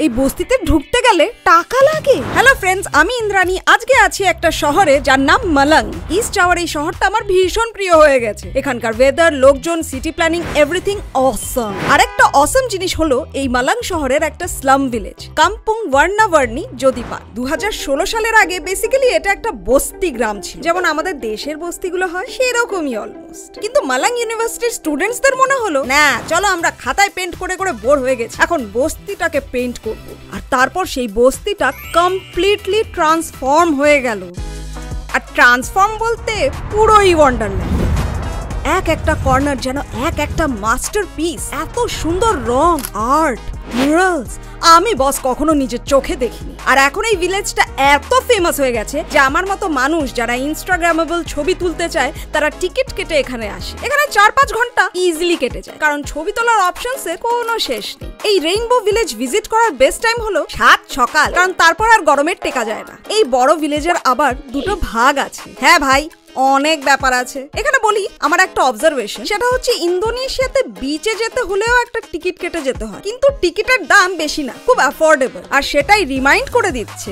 এই বস্তিতে ঢুকতে গেলে টাকা লাগে। হ্যালো ফ্রেন্ডস, আমি ইন্দ্রাণী। আজকে আছি একটা শহরে যার নাম মালাং। ইস্ট যাওয়ার এই শহরটা আমার ভীষণ প্রিয় হয়ে গেছে। এখানকার ওয়েদার, লোকজন, সিটি প্ল্যানিং, এভরিথিং অসম। আরেকটা অসম জিনিস হলো এই মালাং শহরের একটা স্লাম ভিলেজ, কাম্পুং ওয়ার্নাওয়ার্নি জোদিপা। 2016 সালের আগে বেসিক্যালি এটা একটা বস্তি গ্রাম ছিল, যেমন আমাদের দেশের বস্তিগুলো হয় সেরকমই অলমোস্ট। কিন্তু মালাং ইউনিভার্সিটির স্টুডেন্টসদের মনে হলো না, চলো আমরা খাতায় পেন্ট করে করে বোর হয়ে গেছি, এখন বস্তিটাকে পেন্ট করব। আর তারপর সেই বস্তিটা কমপ্লিটলি ট্রান্সফর্ম হয়ে গেল। আর ট্রান্সফর্ম বলতে পুরোই ওয়ান্ডারল্যান্ড। এক একটা কর্নার যেন এক একটা মাস্টারপিস। এত সুন্দর রং, আর্ট, মিউরালস আমি বস কখনো নিজের চোখে দেখিনি। আর এখন এই ভিলেজটা এত ফেমাস হয়ে গেছে যে আমার মতো মানুষ যারা ইনস্টাগ্রামেবল ছবি তুলতে চায় তারা টিকিট কেটে এখানে আসে। এখানে 4-5 ঘন্টা ইজিলি কেটে যায়, কারণ ছবি তোলার অপশনসের কোনো শেষ নেই। এই রেইনবো ভিলেজ ভিজিট করার বেস্ট টাইম হলো 7 সকাল, কারণ তারপর আর গরমের টেকা যায় না। এই বড় ভিলেজের আবার দুটো ভাগ আছে। হ্যাঁ ভাই, অনেক ব্যাপার আছে এখানে। বলি আমার একটা অবজারভেশন, সেটা হচ্ছে ইন্দোনেশিয়াতে বিচে যেতে হলেও একটা টিকিট কেটে যেতে হয়, কিন্তু টিকিটের দাম বেশি না, খুব অ্যাফোর্ডেবল। আর সেটাই রিমাইন্ড করে দিচ্ছে